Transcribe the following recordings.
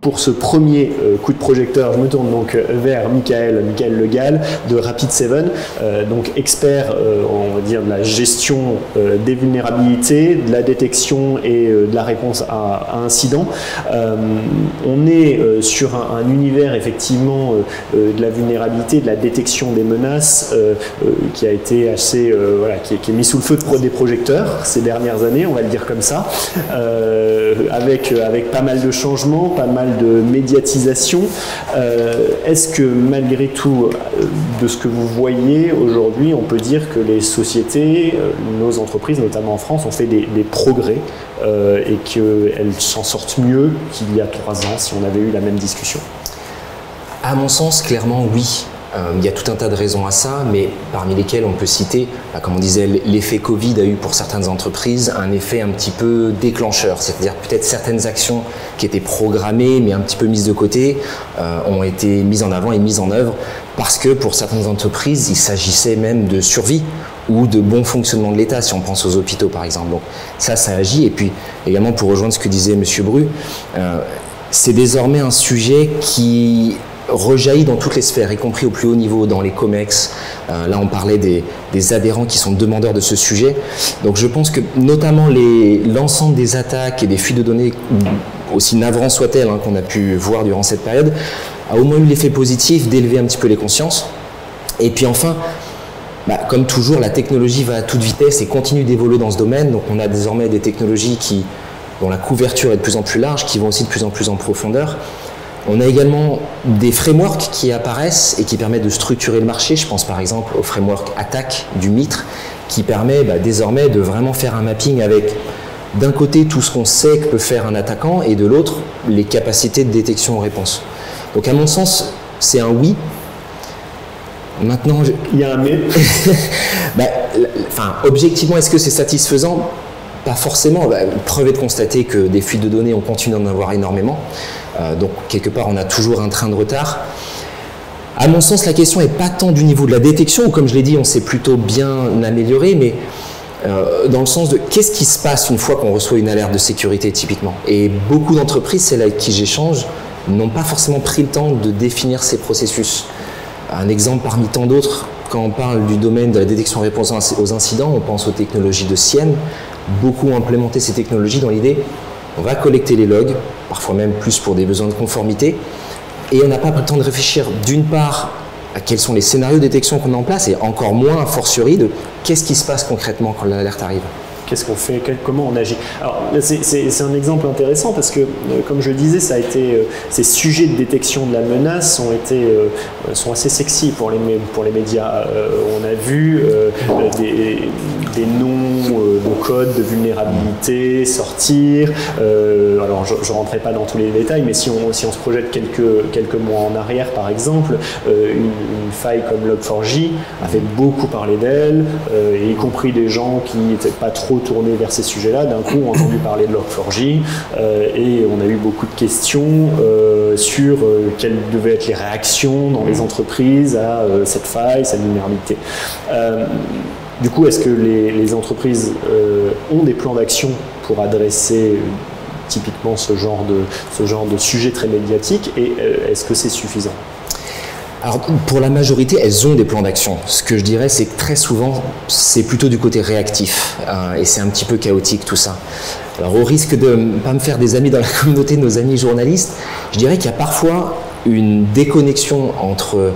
pour ce premier coup de projecteur, je me tourne donc vers Michael Le Gall de Rapid7, donc expert, on va dire, de la gestion des vulnérabilités, de la détection et de la réponse à incidents. On est sur un univers effectivement de la vulnérabilité, de la détection des menaces qui a été assez, voilà, qui est mis sous le feu des projecteurs ces dernières années, on va le dire comme ça, avec pas mal de changements, pas mal de médiatisation. Est-ce que malgré tout, de ce que vous voyez aujourd'hui, on peut dire que les sociétés, nos entreprises, notamment en France, ont fait des progrès et qu'elles s'en sortent mieux qu'il y a 3 ans si on avait eu la même discussion? À mon sens, clairement, oui. Il y a tout un tas de raisons à ça, mais parmi lesquelles on peut citer, comme on disait, l'effet Covid a eu pour certaines entreprises un effet un petit peu déclencheur, c'est-à-dire peut-être certaines actions qui étaient programmées mais un petit peu mises de côté ont été mises en avant et mises en œuvre parce que pour certaines entreprises, il s'agissait même de survie ou de bon fonctionnement de l'État, si on pense aux hôpitaux par exemple. Donc ça agit. Et puis également pour rejoindre ce que disait M. Bru, c'est désormais un sujet qui rejaillit dans toutes les sphères, y compris au plus haut niveau, dans les COMEX. Là, on parlait des adhérents qui sont demandeurs de ce sujet. Donc, je pense que notamment l'ensemble des attaques et des fuites de données, aussi navrantes soient-elles, qu'on a pu voir durant cette période, a au moins eu l'effet positif d'élever un petit peu les consciences. Et puis enfin, comme toujours, la technologie va à toute vitesse et continue d'évoluer dans ce domaine. Donc, on a désormais des technologies dont la couverture est de plus en plus large, qui vont aussi de plus en plus en profondeur. On a également des frameworks qui apparaissent et qui permettent de structurer le marché. Je pense par exemple au framework Attack du MITRE qui permet désormais de vraiment faire un mapping avec d'un côté tout ce qu'on sait que peut faire un attaquant et de l'autre les capacités de détection en réponse. Donc à mon sens, c'est un oui. Maintenant, il y a un mais. Objectivement, est-ce que c'est satisfaisant? Pas forcément. Preuve est de constater que des fuites de données, on continue d'en avoir énormément. Donc, quelque part, on a toujours un train de retard. À mon sens, la question n'est pas tant du niveau de la détection, où, comme je l'ai dit, on s'est plutôt bien amélioré, mais dans le sens de qu'est-ce qui se passe une fois qu'on reçoit une alerte de sécurité, typiquement. Et beaucoup d'entreprises, celles avec qui j'échange, n'ont pas forcément pris le temps de définir ces processus. Un exemple parmi tant d'autres, quand on parle du domaine de la détection en réponse aux incidents, on pense aux technologies de SIEM. Beaucoup ont implémenté ces technologies dans l'idée, on va collecter les logs, parfois même plus pour des besoins de conformité, et on n'a pas pris le temps de réfléchir d'une part à quels sont les scénarios de détection qu'on a en place, et encore moins, a fortiori, de qu'est-ce qui se passe concrètement quand l'alerte arrive. Qu'est-ce qu'on fait, comment on agit? Alors, c'est un exemple intéressant parce que, comme je le disais, ça a été, ces sujets de détection de la menace sont assez sexy pour les médias. On a vu des noms de codes de vulnérabilité sortir. Alors, je ne rentrerai pas dans tous les détails, mais si on se projette quelques mois en arrière, par exemple, une faille comme Log4j a fait beaucoup parler d'elle, y compris des gens qui n'étaient pas trop tournés vers ces sujets-là, d'un coup ont entendu parler de Log4j et on a eu beaucoup de questions sur quelles devaient être les réactions dans les entreprises à cette faille, cette vulnérabilité. Du coup, est-ce que les entreprises ont des plans d'action pour adresser typiquement ce genre de sujet très médiatique et est-ce que c'est suffisant? Alors, pour la majorité, elles ont des plans d'action. Ce que je dirais, c'est que très souvent, c'est plutôt du côté réactif et c'est un petit peu chaotique tout ça. Alors, au risque de ne pas me faire des amis dans la communauté de nos amis journalistes, je dirais qu'il y a parfois une déconnexion entre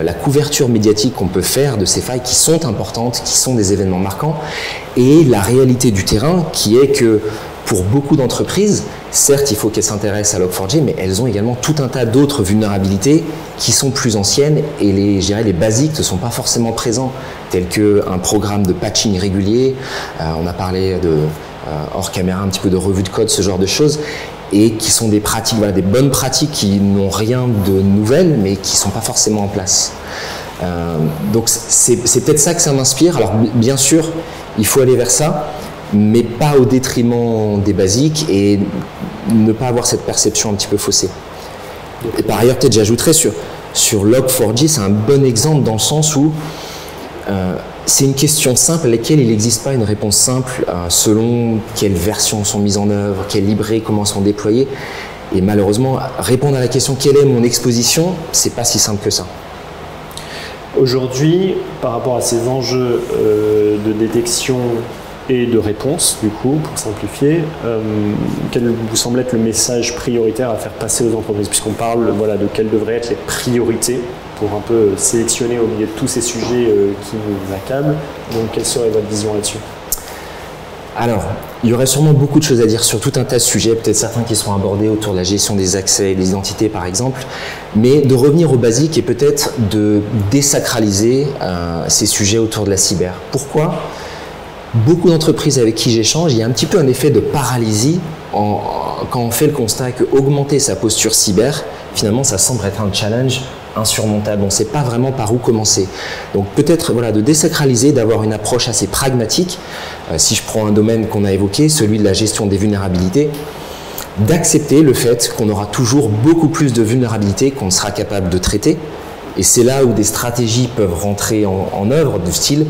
la couverture médiatique qu'on peut faire de ces failles qui sont importantes, qui sont des événements marquants, et la réalité du terrain qui est que pour beaucoup d'entreprises, certes, il faut qu'elles s'intéressent à Log4j, mais elles ont également tout un tas d'autres vulnérabilités qui sont plus anciennes et les basiques ne sont pas forcément présents, tels qu'un programme de patching régulier. On a parlé hors caméra un petit peu de revue de code, ce genre de choses, et qui sont des pratiques, des bonnes pratiques qui n'ont rien de nouvel, mais qui ne sont pas forcément en place. Donc c'est peut-être ça que ça m'inspire. Alors bien sûr, il faut aller vers ça, mais pas au détriment des basiques et ne pas avoir cette perception un petit peu faussée. Et par ailleurs, peut-être j'ajouterais sur Log4j, c'est un bon exemple dans le sens où c'est une question simple à laquelle il n'existe pas une réponse simple selon quelles versions sont mises en œuvre, quelles librairies, comment sont déployées. Et malheureusement, répondre à la question quelle est mon exposition, c'est pas si simple que ça. Aujourd'hui, par rapport à ces enjeux de détection et de réponse, du coup, pour simplifier, quel vous semble être le message prioritaire à faire passer aux entreprises, puisqu'on parle de quelles devraient être les priorités pour un peu sélectionner au milieu de tous ces sujets qui nous accablent. Donc, quelle serait votre vision là-dessus? Alors, il y aurait sûrement beaucoup de choses à dire sur tout un tas de sujets, peut-être certains qui seront abordés autour de la gestion des accès et des identités par exemple, mais de revenir au basique et peut-être de désacraliser ces sujets autour de la cyber. Pourquoi? Beaucoup d'entreprises avec qui j'échange, il y a un petit peu un effet de paralysie quand on fait le constat qu'augmenter sa posture cyber, finalement ça semble être un challenge insurmontable, on ne sait pas vraiment par où commencer. Donc peut-être de désacraliser, d'avoir une approche assez pragmatique, si je prends un domaine qu'on a évoqué, celui de la gestion des vulnérabilités, d'accepter le fait qu'on aura toujours beaucoup plus de vulnérabilités qu'on sera capable de traiter, et c'est là où des stratégies peuvent rentrer en œuvre, du style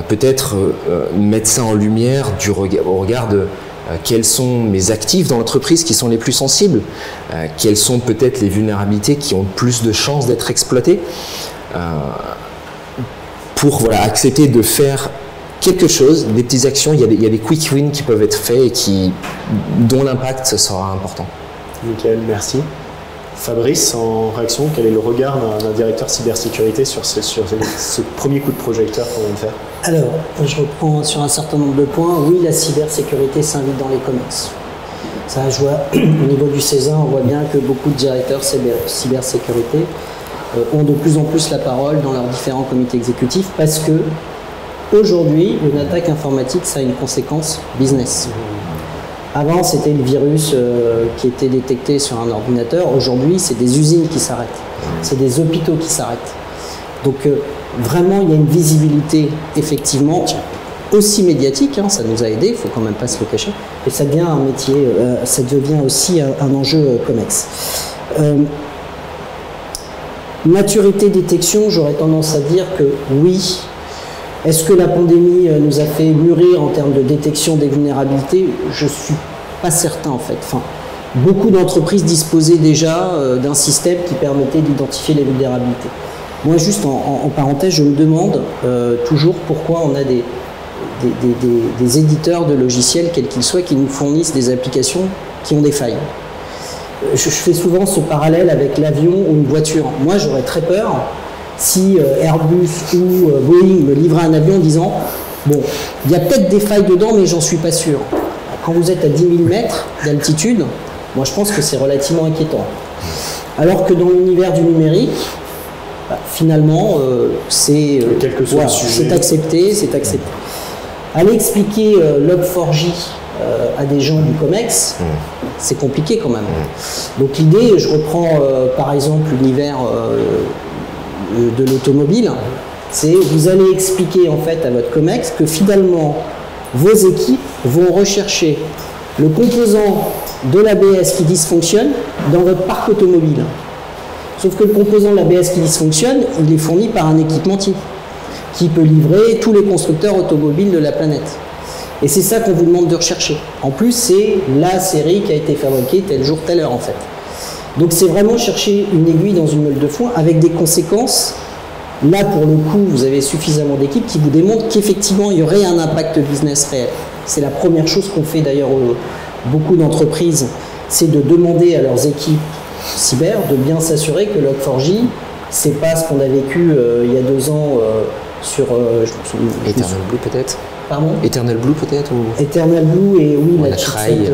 peut-être mettre ça en lumière au regard de quels sont mes actifs dans l'entreprise qui sont les plus sensibles, quelles sont peut-être les vulnérabilités qui ont plus de chances d'être exploitées, pour accepter de faire quelque chose, des petites actions. Il y a des quick wins qui peuvent être faits et dont l'impact sera important. Nickel, merci. Fabrice, en réaction, quel est le regard d'un directeur cybersécurité sur ce premier coup de projecteur qu'on vient de faire? Alors, je reprends sur un certain nombre de points. Oui, la cybersécurité s'invite dans les COMEX. Ça, je vois, au niveau du CESA, on voit bien que beaucoup de directeurs cybersécurité ont de plus en plus la parole dans leurs différents comités exécutifs parce que aujourd'hui, une attaque informatique, ça a une conséquence business. Avant, c'était le virus qui était détecté sur un ordinateur. Aujourd'hui, c'est des usines qui s'arrêtent. C'est des hôpitaux qui s'arrêtent. Donc, vraiment, il y a une visibilité, effectivement, aussi médiatique. Ça nous a aidés, il ne faut quand même pas se le cacher. Et ça devient un métier, ça devient aussi un enjeu COMEX. Maturité, détection, j'aurais tendance à dire que oui. Est-ce que la pandémie nous a fait mûrir en termes de détection des vulnérabilités? Je ne suis pas certain en fait. Beaucoup d'entreprises disposaient déjà d'un système qui permettait d'identifier les vulnérabilités. Moi, juste en parenthèse, je me demande toujours pourquoi on a des éditeurs de logiciels, quels qu'ils soient, qui nous fournissent des applications qui ont des failles. Je fais souvent ce parallèle avec l'avion ou une voiture. Moi, j'aurais très peur si Airbus ou Boeing me livrait un avion en disant « Bon, il y a peut-être des failles dedans, mais j'en suis pas sûr. » Quand vous êtes à 10 000 mètres d'altitude, moi je pense que c'est relativement inquiétant. Alors que dans l'univers du numérique, finalement, c'est accepté, c'est accepté. Aller expliquer Log4j à des gens du COMEX, c'est compliqué quand même. Donc l'idée, je reprends par exemple l'univers de l'automobile, c'est vous allez expliquer en fait à votre COMEX que finalement vos équipes vont rechercher le composant de l'ABS qui dysfonctionne dans votre parc automobile. Sauf que le composant de l'ABS qui dysfonctionne, il est fourni par un équipementier qui peut livrer tous les constructeurs automobiles de la planète. Et c'est ça qu'on vous demande de rechercher. En plus, c'est la série qui a été fabriquée tel jour, telle heure en fait. Donc c'est vraiment chercher une aiguille dans une meule de foin avec des conséquences. Là, pour le coup, vous avez suffisamment d'équipes qui vous démontrent qu'effectivement, il y aurait un impact business réel. C'est la première chose qu'on fait d'ailleurs beaucoup d'entreprises, c'est de demander à leurs équipes cyber de bien s'assurer que Log4j, c'est pas ce qu'on a vécu il y a 2 ans sur... Eternal Blue peut-être? Pardon? Eternal Blue peut-être ou... Eternal Blue et oui, la trail.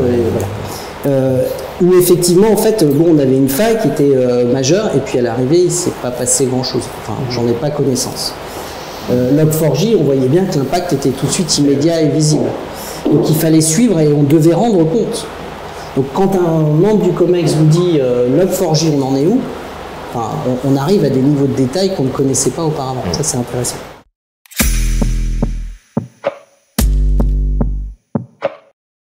Où effectivement, en fait, on avait une faille qui était majeure, et puis à l'arrivée, il ne s'est pas passé grand-chose. Enfin, j'en ai pas connaissance. Log4j, on voyait bien que l'impact était tout de suite immédiat et visible. Donc il fallait suivre et on devait rendre compte. Donc quand un membre du COMEX vous dit Log4j, on en est où? Enfin, on arrive à des niveaux de détail qu'on ne connaissait pas auparavant. Ça, c'est intéressant.